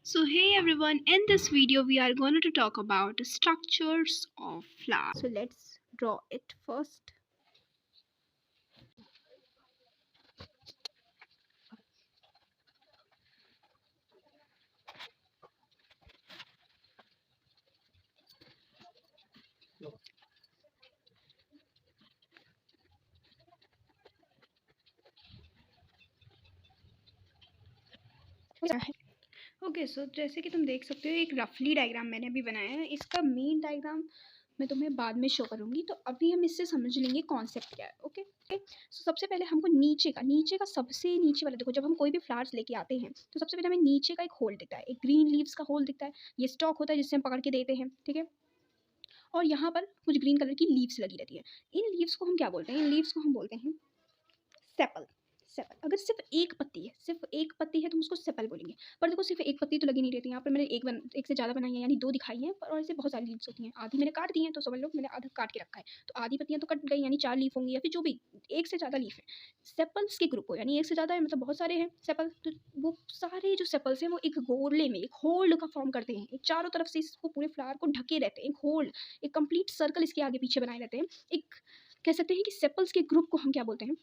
So hey everyone, in this video we are going to talk about the structures of flowers. So let's draw it first. Okay so जैसे कि तुम देख सकते हो एक रफली डायग्राम मैंने अभी बनाया है। इसका मेन डायग्राम मैं तुम्हें बाद में शो करूंगी, तो अभी हम इससे समझ लेंगे कॉन्सेप्ट क्या है। ओके सो सबसे पहले हमको नीचे का सबसे नीचे वाला देखो, जब हम कोई भी फ्लावर्स लेके आते हैं तो सबसे पहले हमें नीचे का एक होल दिखता है, एक ग्रीन लीव्स का होल दिखता है। ये स्टॉक होता है जिससे हम पकड़ के देते हैं, ठीक है। और यहाँ पर कुछ ग्रीन कलर की लीव्स लगी रहती है। इन लीव्स को हम क्या बोलते हैं? इन लीव्स को हम बोलते हैं सेपल। सेपल अगर सिर्फ एक पत्ती है तो हम उसको सेपल बोलेंगे। पर देखो सिर्फ एक पत्ती तो लगी नहीं रहती। यहाँ पर मैंने एक से ज़्यादा बनाई है, यानी दो दिखाई हैं, पर और ऐसे बहुत सारी लीव्स होती हैं। आधी मैंने काट दी हैं तो समझ लो मैंने आधा काट के रखा है, तो आधी पत्तियाँ तो कट गई, यानी 4 लीफ होंगी, या फिर जो भी एक से ज़्यादा लीफ है। सेपल्स के ग्रुप हो, यानी एक से ज़्यादा है मतलब बहुत सारे हैं सेपल, तो वो सारे जो सेपल्स हैं वो एक गोले में एक होल्ड का फॉर्म करते हैं। एक चारों तरफ से इसको पूरे फ्लावर को ढके रहते हैं, एक होल्ड, एक कंप्लीट सर्कल इसके आगे पीछे बनाए रहते हैं। एक कह सकते हैं कि सेपल्स के ग्रुप को हम क्या बोलते हैं?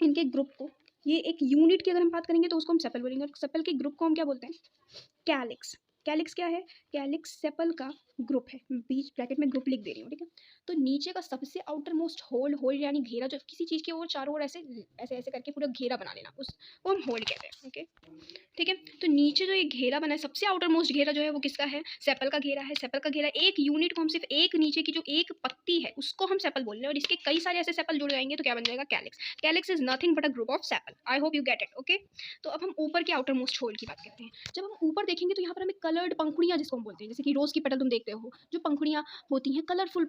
इनके ग्रुप को, ये एक यूनिट की अगर हम बात करेंगे तो उसको हम सेपल बोलेंगे, और सेपल के ग्रुप को हम क्या बोलते हैं? कैलिक्स। कैलिक्स क्या है? कैलिक्स सेपल का ग्रुप है। बीच ब्रैकेट में ग्रुप लिख दे रही हूँ, ठीक है। तो नीचे का सबसे आउटर मोस्ट होल, होल यानी घेरा, जो किसी चीज़ के वो चारों ओर ऐसे ऐसे ऐसे करके पूरा घेरा बना लेना, उस वो हम होल कहते हैं, ओके। ठीक है, तो नीचे जो ये घेरा बना है, सबसे आउटर मोस्ट घेरा जो है वो किसका है? सेपल का घेरा है। सेपल का घेरा, एक यूनिट को हम सिर्फ एक नीचे की जो एक पत्ती है उसको हम सेपल बोल रहे हैं, और इसके कई सारे ऐसे सेपल जुड़ जाएंगे तो क्या बन जाएगा? Calyx. Calyx is nothing but a group of sepal. I hope you get it, okay. तो अब हम ऊपर के आउटर मोस्ट होल की बात करते हैं। जब हम ऊपर देखेंगे तो यहाँ पर हमें कलर्ड पंखुड़ियाँ जिसको हम बोलते हैं, जैसे कि रोज़ की पेटल तुम देखते हो, जो पंखुड़ियाँ होती हैं कलरफुल,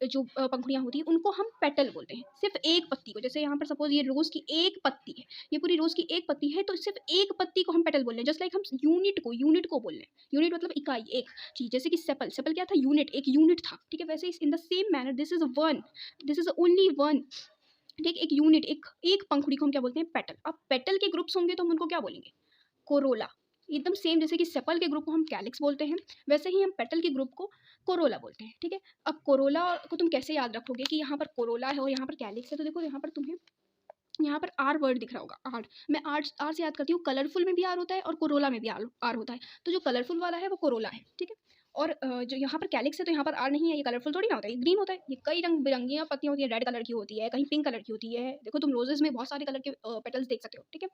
जो पंखुड़ियाँ होती हैं उनको हम पेटल बोलते हैं। सिर्फ एक पत्ती को, जैसे यहाँ पर सपोज ये रोज़ की एक पत्ती है, ये पूरी रोज़ की एक पत्ती है, तो सिर्फ एक पत्ती को हम पेटल बोल रहे हैं। जस्ट लाइक हम यूनिट को बोल रहे हैं। यूनिट मतलब इकाई, एक चीज़, जैसे कि सेपल, सेपल क्या था? यूनिट, एक यूनिट था, ठीक है। वैसे in the same manner this is one, this is only one, ठीक। एक यूनिट, एक एक पंखुड़ी को हम क्या बोलते हैं? पेटल। अब पेटल के ग्रुप्स होंगे तो हम उनको क्या बोलेंगे? कोरोला। एकदम सेम जैसे कि सेपल के ग्रुप को हम कैलिक्स बोलते हैं, वैसे ही हम पेटल के ग्रुप को कोरोला बोलते हैं, ठीक है। अब कोरोला को तुम कैसे याद रखोगे कि यहाँ पर कोरोला है और यहाँ पर कैलिक्स है? तो देखो यहाँ पर तुम्हें, यहाँ पर आर वर्ड दिख रहा होगा, आर। मैं आर से याद करती हूँ, कलरफुल में भी आर होता है और कोरोला में भी आर होता है। तो जो कलरफुल वाला है वो कोरोला है, ठीक है। और जो यहाँ पर कैलिक्स है तो यहाँ पर आर नहीं है, ये कलरफुल थोड़ी ना होता है, ये ग्रीन होता है। ये कई रंग बिरंगियाँ पत्तियाँ होती है, रेड कलर की होती है, कहीं पिंक कलर की होती है। देखो तुम रोजेस में बहुत सारे कलर के पेटल्स देख सकते हो, ठीक है।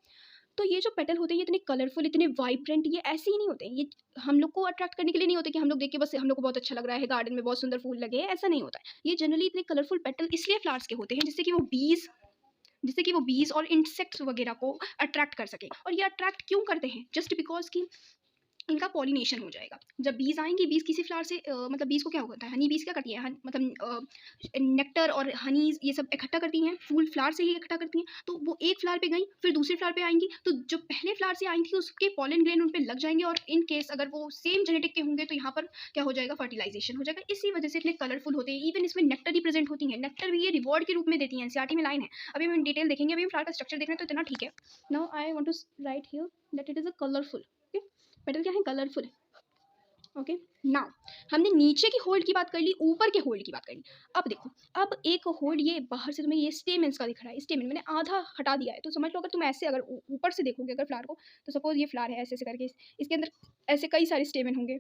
तो ये जो पेटल होते हैं ये इतने कलरफुल, इतने वाइब्रेंट, ये ऐसे ही नहीं होते हैं। ये हम लोग को अट्रैक्ट करने के लिए नहीं होते कि हम लोग देख के बस हम लोग को बहुत अच्छा लग रहा है, गार्डन में बहुत सुंदर फूल लगे हैं, ऐसा नहीं होता है। ये जनरली इतने कलरफुल पेटल इसलिए फ्लावर्स के होते हैं जिससे कि वो बीज और इंसेक्ट्स वगैरह को अट्रैक्ट कर सके। और ये अट्रैक्ट क्यों करते हैं? जस्ट बिकॉज कि इनका पॉलिनेशन हो जाएगा। जब बीज आएंगी, बीज किसी फ्लावर से मतलब बीज को क्या होता है, हनी बीज क्या करती है, मतलब नेक्टर और हनीज ये सब इकट्ठा करती हैं, फूल फ्लावर से ही इकट्ठा करती हैं। तो वो एक फ्लावर पे गई, फिर दूसरे फ्लावर पे आएंगी, तो जो पहले फ्लावर से आई थी उसके पॉलन ग्रेन उन पे लग जाएंगे, और इन केस अगर वो सेम जेनेटिक के होंगे तो यहाँ पर क्या हो जाएगा? फर्टिलाइजेशन हो जाएगा। इसी वजह से इतने कलरफुल होते हैं। इवन इसमें नेक्टर ही प्रेजेंट होती है, नेक्टर भी ये रिवॉर्ड के रूप में देती है। एनसीईआरटी में लाइन है, अभी हम डिटेल देखेंगे। अभी हम फ्लावर का स्ट्रक्चर देख रहे हैं तो इतना ठीक है। Now I want to write here that it is a colourful, okay. Petal क्या है? कलरफुल है, ओके। नाउ हमने नीचे की होल्ड की बात कर ली, ऊपर के होल्ड की बात कर ली। अब देखो, अब एक होल्ड ये बाहर से तुम्हें ये स्टेमेंस का दिख रहा है, स्टेमेन मैंने आधा हटा दिया है, तो समझ लो अगर तुम ऐसे अगर ऊपर से देखोगे अगर फ्लावर को, तो सपोज ये फ्लावर है, ऐसे ऐसे करके इसके अंदर ऐसे कई सारे स्टेमेन होंगे।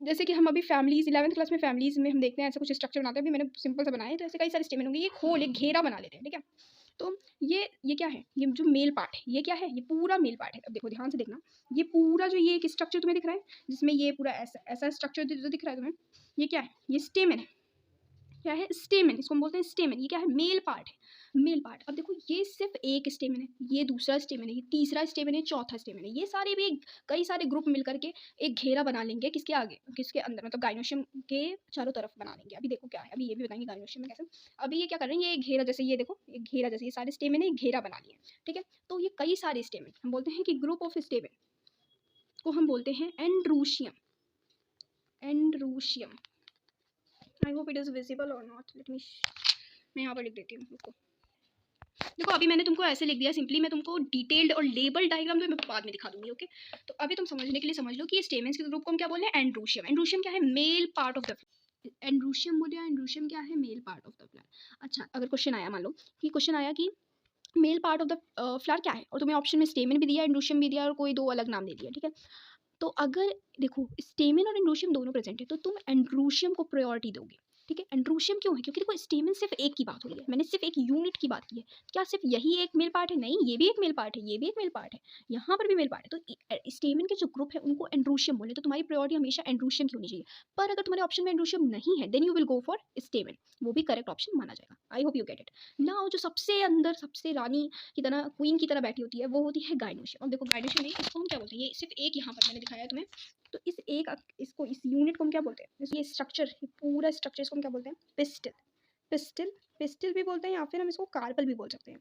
जैसे कि हम अभी फैमिलीज 11th क्लास में फैमिलीज में हम देखते हैं ऐसा कुछ स्ट्रक्चर बनाते हैं। अभी मैंने सिंपल सा बनाया है, तो ऐसे कई सारे स्टेमेन होंगे, ये खोल एक घेरा बना लेते हैं, ठीक है। तो ये क्या है? ये जो मेल पार्ट है, ये क्या है? ये पूरा मेल पार्ट है। अब देखो ध्यान से देखना, ये पूरा जो ये एक स्ट्रक्चर तुम्हें दिख रहा है, जिसमें ये पूरा ऐसा ऐसा स्ट्रक्चर जो दिख रहा है तुम्हें, ये क्या है? ये स्टेमेन है। क्या है? स्टेमेन, इसको हम बोलते हैं स्टेमेन। ये क्या है? मेल पार्ट है, मेल पार्ट। अब देखो ये सिर्फ एक स्टेमेन है, ये दूसरा स्टेमेन है, ये तीसरा स्टेमेन है, चौथा स्टेमेन है। ये सारे भी कई सारे ग्रुप मिल करके एक घेरा बना लेंगे, किसके आगे, किसके अंदर, मतलब गाइनोशियम के चारों तरफ बना लेंगे। अभी देखो क्या है, अभी ये भी बताएंगे गाइनोशियम में कैसे। अभी ये क्या कर रहे हैं? ये घेरा, जैसे ये देखो, एक घेरा जैसे ये सारे स्टेमेन है, एक घेरा बना लिए, ठीक है। तो ये कई सारे स्टेमेन, हम बोलते हैं कि ग्रुप ऑफ स्टेमेन को हम बोलते हैं एंड्रूशियम। एंड्रूशियम। I hope it is visible और नॉट, लेट मी, मैं यहाँ पर लिख देती हूँ, रुको। देखो अभी मैंने तुमको ऐसे लिख दिया सिंपली, मैं तुमको डिटेल्ड और लेबल डायग्राम तो मैं बाद में दिखा दूंगी। ओके, तो अभी तुम समझने के लिए समझ लो कि ये स्टेमेंस के ग्रुप को हम क्या बोल रहे हैं, एंड्रोशियम। एंड्रोशियम क्या है, male part of the androecium बोले, एंड्रोशियम क्या है, male part of the flower. अच्छा, अगर क्वेश्चन आया, मान लो कि क्वेश्चन आया कि male part of the flower क्या है, और तुम्हें ऑप्शन में स्टेमेन भी दिया, एंड्रोशियम भी दिया, और कोई दो अलग नाम दे दिया, ठीक है। तो अगर देखो स्टेमेन और एंड्रोशियम दोनों प्रेजेंट है तो तुम एंड्रोशियम को प्रायोरिटी दोगे, ठीक है। एंड्रोशियम क्यों है, क्योंकि देखो स्टेमेन सिर्फ एक की बात हो रही है, मैंने सिर्फ एक यूनिट की बात की है। क्या सिर्फ यही एक मेल पार्ट है, नहीं, ये भी एक मेल पार्ट है, ये भी एक मेल पार्ट है, यहाँ पर भी मेल पार्ट है। तो स्टेमेन के जो ग्रुप है उनको एंड्रोशियम बोले, तो तुम्हारी प्रायोरिटी हमेशा एंड्रोशियम की होनी चाहिए। पर अगर तुम्हारे ऑप्शन में एंड्रोशियम नहीं है then you will go for stamen, वो भी करेक्ट ऑप्शन माना जाएगा। I hope you get it. Now जो सबसे अंदर सबसे रानी की तरह, क्वीन की तरह बैठी होती है, वो होती है गाइनोशियम। अब देखो गाइनोशियम में इसको हम क्या बोलते हैं, ये सिर्फ एक यहाँ पर मैंने दिखाया है तुम्हें। तो इसको इस यूनिट को हम क्या बोलते हैं, ये स्ट्रक्चर, ये पूरा स्ट्रक्चर इसको हम क्या बोलते हैं, पिस्टल। पिस्टल पिस्टल भी बोलते हैं, या फिर हम इसको कार्पल भी बोल सकते हैं,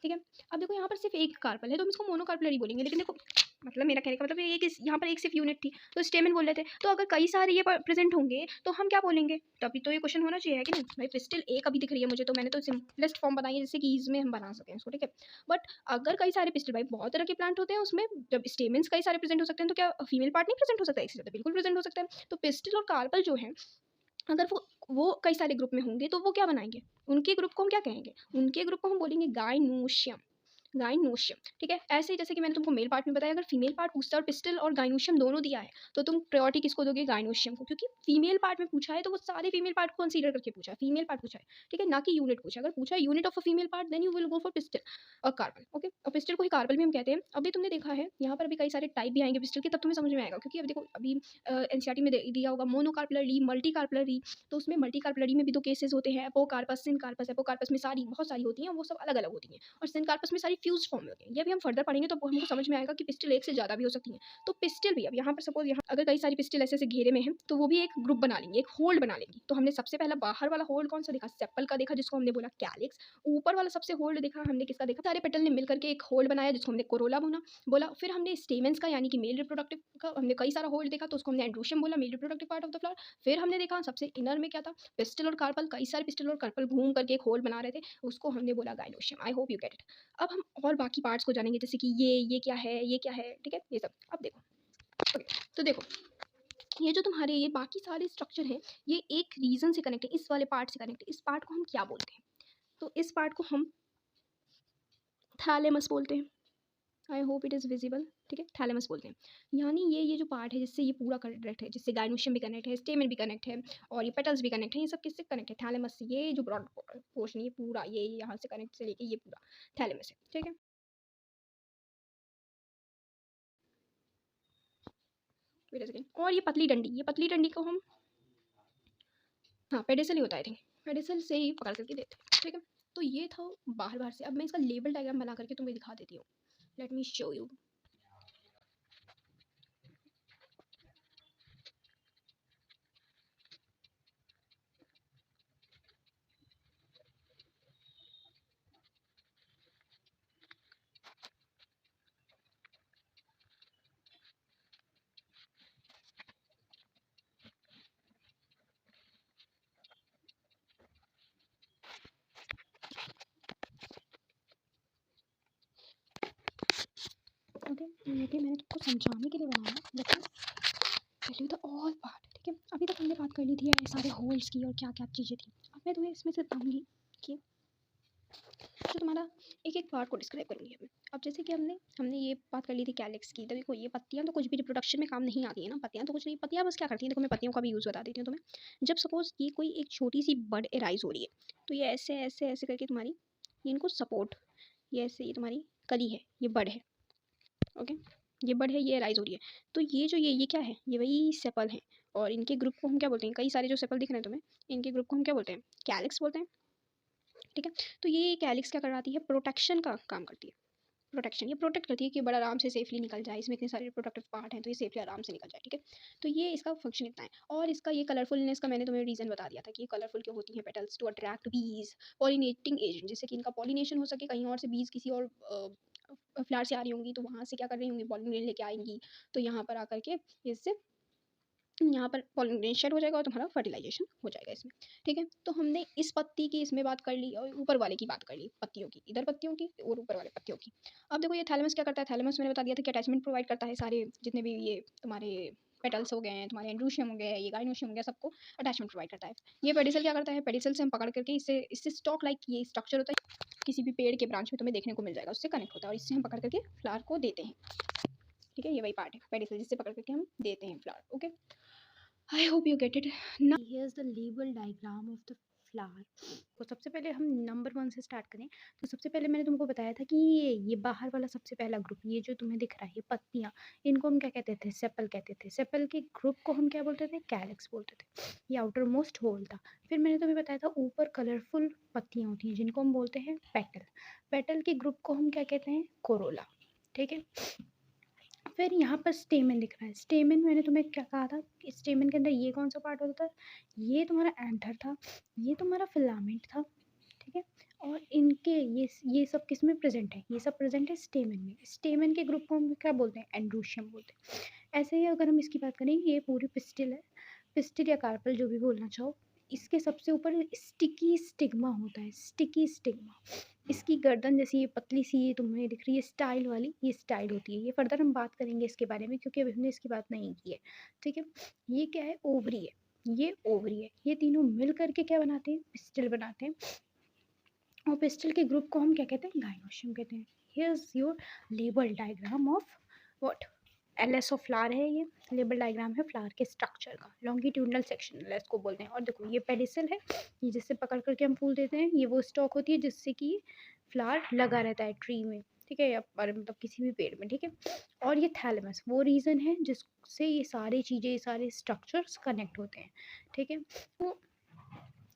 ठीक है। अब देखो यहाँ पर सिर्फ एक कार्पल है तो हम इसको मोनोकार्पलरी बोलेंगे, लेकिन देखो मतलब मेरा कहने का मतलब ये कि यहाँ पर एक सिर्फ यूनिट थी तो स्टेमन बोल रहे थे, तो अगर कई सारे ये प्रेजेंट होंगे तो हम क्या बोलेंगे, तभी तो ये क्वेश्चन होना चाहिए, है कि नहीं भाई। पिस्टल एक अभी दिख रही है मुझे, तो मैंने तो सिंपलेस्ट फॉर्म बनाई है जिससे कि ईज में हम बना सकें इसको, ठीक है। बट अगर कई सारे पिस्टल, भाई बहुत तरह के प्लांट होते हैं, उसमें जब स्टेमेंस कई सारे प्रेजेंट हो सकते हैं तो क्या फीमेल पार्ट नहीं प्रेजेंट हो सकता है, इससे बिल्कुल प्रेजेंट हो सकता है। तो पिस्टल और कार्पल जो है, अगर वो कई सारे ग्रुप में होंगे तो वो क्या बनाएंगे, उनके ग्रुप को हम क्या कहेंगे, उनके ग्रुप को हम बोलेंगे गाइनोशियम। गाइनोशियम, ठीक है। ऐसे ही जैसे कि मैंने तुमको मेल पार्ट में बताया, अगर फीमेल पार्ट पूछता है और पिस्टल और गाइनोशियम दोनों दिया है तो तुम प्रायोरिटी किसको दोगे, गाइनोशियम को, क्योंकि फीमेल पार्ट में पूछा है तो वो सारे फीमेल पार्ट को कंसीडर करके पूछा है, फीमेल पार्ट पूछा है, ठीक है, ना कि यूनिट पूछा। अगर पूछा है unit of a female part then you will go for pistil और कार्बन, ओके। और पिस्टल को ही कार्बन भी हम कहते हैं। अभी तुमने देखा है यहाँ पर अभी कई सारे टाइप भी आएंगे पिस्टल के, तब तुम्हें समझ में आएगा, क्योंकि अभी देखो अभी एनसीईआरटी में दिया होगा मोनोकार्पलरी, मल्टी कार्पलरी। तो उसमें मल्टी कार्पलरी में भी दो केसेस होते हैं, एपोकार्पस, सिनकार्पस। एपोकार्पस में सारी बहुत सारी होती हैं, वो सब अलग अलग होती हैं, और सिनकार्पस में सारी फ्यूज फॉर्म में होती हैं। ये भी हम फर्दर पढ़ेंगे तो हमको समझ में आएगा कि पिस्टल एक से ज़्यादा भी हो सकती हैं। तो पिस्टल भी, अब यहाँ पर सपोज यहाँ अगर कई सारी पिस्टल ऐसे ऐसे घेरे में है तो वो भी एक ग्रुप बना लेंगे, एक होल्ड बना लेंगी। तो हमने सबसे पहला बाहर वाला होल्ड कौन सा देखा, सेपल का देखा, जिसको हमने बोला कैलिक्स। ऊपर वाला सबसे होल्ड देखा हमने किसका देखा, सारे पेटल ने मिलकर के एक होल्ड बनाया जिसको हमने कोरोला बोला। फिर हमने स्टेमेंस का यानी कि मेल रिप्रोडक्टिव का हमने कई सारा होल्ड देखा तो उसको हमने एंड्रोशियम बोला, male reproductive part of the flower. फिर हमने देखा सबसे इनर में क्या था, पिस्टल और कार्पल, कई सारे पिस्टल और कार्पल घूम करके एक होल्ड बना रहे थे, उसको हमने बोला gynoecium. I hope you get it. अब हम और बाकी पार्ट्स को जानेंगे, जैसे कि ये क्या है, ये क्या है, ठीक है, ये सब। अब देखो, ओके, तो देखो ये जो तुम्हारे ये बाकी सारे स्ट्रक्चर हैं, ये एक रीजन से कनेक्ट है, इस वाले पार्ट से कनेक्ट है। इस पार्ट को हम क्या बोलते हैं, तो इस पार्ट को हम थैलेमस बोलते हैं। आई होप इट इज़ विजिबल, ठीक है, थैलेमस बोलते हैं। यानी ये जो पार्ट है जिससे ये पूरा कनेक्ट है, जिससे गाइनोशियम भी कनेक्ट है, स्टेमन भी कनेक्ट है, और ये पेटल्स भी कनेक्ट है, ये सब किससे कनेक्ट है, थैलेमस से। ये जो ब्रॉड पोर्शन ये पूरा, ये यहाँ से कनेक्ट से लेके ये पूरा थैलेमस है, ठीक है। Wait a second. और ये पतली डंडी को हम, हाँ पेडिसल ही होता है, आई थिंक पेडिसल से ही पकड़ करके देते हैं, ठीक है। तो ये था बाहर बाहर से। अब मैं इसका लेबल डायग्राम बना करके तुम्हें दिखा देती हूँ। Let me show you. Okay, ये मैंने तुमको समझाने के लिए बनाया, लेकिन tell you the all part, ठीक है। अभी तक हमने बात कर ली थी यार सारे होल्स की और क्या क्या चीज़ें थी। अब मैं तुम्हें इसमें से बताऊँगी कि तो तुम्हारा एक एक पार्ट को डिस्क्राइब करूँगी मैं। अब जैसे कि हमने ये बात कर ली थी कैलिक्स की। तो देखो ये पत्तियाँ तो कुछ भी रिप्रोडक्शन में काम नहीं आती है ना, पत्तियाँ तो कुछ नहीं, पत्तियाँ बस क्या करती हैं, देखो मैं पत्तियों का भी यूज़ बता देती हूँ तुम्हें। जब सपोज ये कोई एक छोटी सी बड एराइज हो रही है तो ये ऐसे ऐसे ऐसे करके तुम्हारी, ये इनको सपोर्ट, ये ऐसे, ये तुम्हारी कली है, ये बड है, ओके, ये बड है, ये राइज हो रही है। तो ये जो ये क्या है, ये वही सेपल है, और इनके ग्रुप को हम क्या बोलते हैं, कई सारे जो सेपल दिख रहे हैं तुम्हें, इनके ग्रुप को हम क्या बोलते हैं, कैलिक्स बोलते हैं, ठीक है। तो ये कैलिक्स क्या कराती है, प्रोटेक्शन का काम करती है। प्रोटेक्शन, ये प्रोटेक्ट करती है कि बड़ा आराम से सेफली निकल जाए, इसमें इतने सारे प्रोटेक्टिव पार्ट हैं तो ये सेफली आराम से निकल जाए, ठीक है। तो ये इसका फंक्शन इतना है। और इसका ये कलरफुलनेस का मैंने तुम्हें रीज़न बता दिया था कि ये कलरफुल क्यों होती हैं पेटल्स, टू अट्रैक्ट बीज, पॉलिनेटिंग एजेंट, जिससे कि इनका पॉलिनेशन हो सके, कहीं और से बीज किसी और फ्लावर से आ रही होंगी तो वहाँ से क्या कर रही होंगी, पॉलिनेट लेके आएंगी, तो यहाँ पर आकर के इससे यहाँ पर पॉलिनेशन हो जाएगा और तुम्हारा फर्टिलाइजेशन हो जाएगा इसमें। ठीक है, तो हमने इस पत्ती की इसमें बात कर ली और ऊपर वाले की बात कर ली, पत्तियों की, इधर पत्तियों की और ऊपर वाले पत्तियों की। अब देखो ये थैलेमस क्या करता है, थैलेमस मैंने बता दिया था कि अटैचमेंट प्रोवाइड करता है, सारे जितने भी ये तुम्हारे पेटल्स हो गए हैं, तुम्हारे एंड्रोशियम हो गया, ये गाइनोशियम हो गया, सबको अटैचमेंट प्रोवाइड करता है। ये पेडिसल क्या करता है, पेडिसल से हम पकड़ करके इससे इससे स्टॉक लाइक ये स्ट्रक्चर होता है, किसी भी पेड़ के ब्रांच में तुम्हें देखने को मिल जाएगा, उससे कनेक्ट होता है और इससे हम पकड़ करके फ्लावर को देते हैं। ठीक है, ये वही पार्ट है पेडिसल जिससे पकड़ करके हम देते हैं flower. Okay, I hope you get it. Now here's the label diagram of the flower. तो सबसे पहले हम नंबर 1 से स्टार्ट करें तो सबसे पहले मैंने तुमको बताया था कि ये बाहर वाला सबसे पहला ग्रुप, ये जो तुम्हें दिख रहा है ये पत्तियाँ, इनको हम क्या कहते थे, सेपल कहते थे। सेपल के ग्रुप को हम क्या बोलते थे, कैलिक्स बोलते थे। ये आउटर मोस्ट होल था। फिर मैंने तुम्हें बताया था ऊपर कलरफुल पत्तियाँ होती हैं जिनको हम बोलते हैं पेटल। पेटल के ग्रुप को हम क्या कहते हैं, कोरोला। ठीक है, फिर यहाँ पर स्टेमन दिख रहा है। स्टेमन मैंने तुम्हें क्या कहा था, स्टेमन के अंदर ये कौन सा पार्ट होता था, ये तुम्हारा एंथर था, ये तुम्हारा फिलामेंट था। ठीक है, और इनके ये सब किस में प्रेजेंट है, ये सब प्रेजेंट है स्टेमन में। स्टेमन के ग्रुप को हम क्या बोलते हैं, एंड्रोशियम बोलते हैं। ऐसे ही अगर हम इसकी बात करें, ये पूरी पिस्टिल है, पिस्टिल या कार्पल जो भी बोलना चाहो। इसके सबसे ऊपर स्टिकी स्टिग्मा होता है, स्टिकी स्टिग्मा। इसकी गर्दन जैसी ये पतली सी ये तुम्हें दिख रही है स्टाइल वाली, ये स्टाइल होती है। ये फर्दर हम बात करेंगे इसके बारे में क्योंकि अभी हमने इसकी बात नहीं की है। ठीक है, ये क्या है, ओवरी है, ये ओवरी है। ये तीनों मिल करके क्या बनाते हैं, पिस्टिल बनाते हैं। और पिस्टल के ग्रुप को हम क्या कहते हैं, गाइनोशियम कहते हैं। Here is your label diagram of what, LS of flower है। ये लेबल डायग्राम है फ्लावर के स्ट्रक्चर का, लॉन्गिट्यूडनल सेक्शन एलएस को बोलते हैं। और देखो ये पेडिसल है, ये जिससे पकड़ करके हम फूल देते हैं। ये वो स्टॉक होती है जिससे कि फ्लावर लगा रहता है ट्री में। ठीक है, या पर मतलब किसी भी पेड़ में। ठीक है, और ये थैलेमस वो रीजन है जिससे ये सारी चीज़ें, ये सारे स्ट्रक्चर्स कनेक्ट होते हैं। ठीक है, तो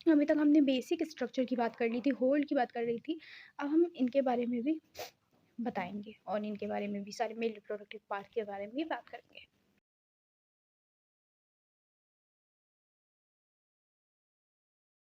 अभी तक हमने बेसिक स्ट्रक्चर की बात कर ली थी, होल्ड की बात कर रही थी। अब हम इनके बारे में भी बताएंगे और इनके बारे में भी, सारे मेल रिप्रोडक्टिव पार्ट के बारे में भी बात करेंगे।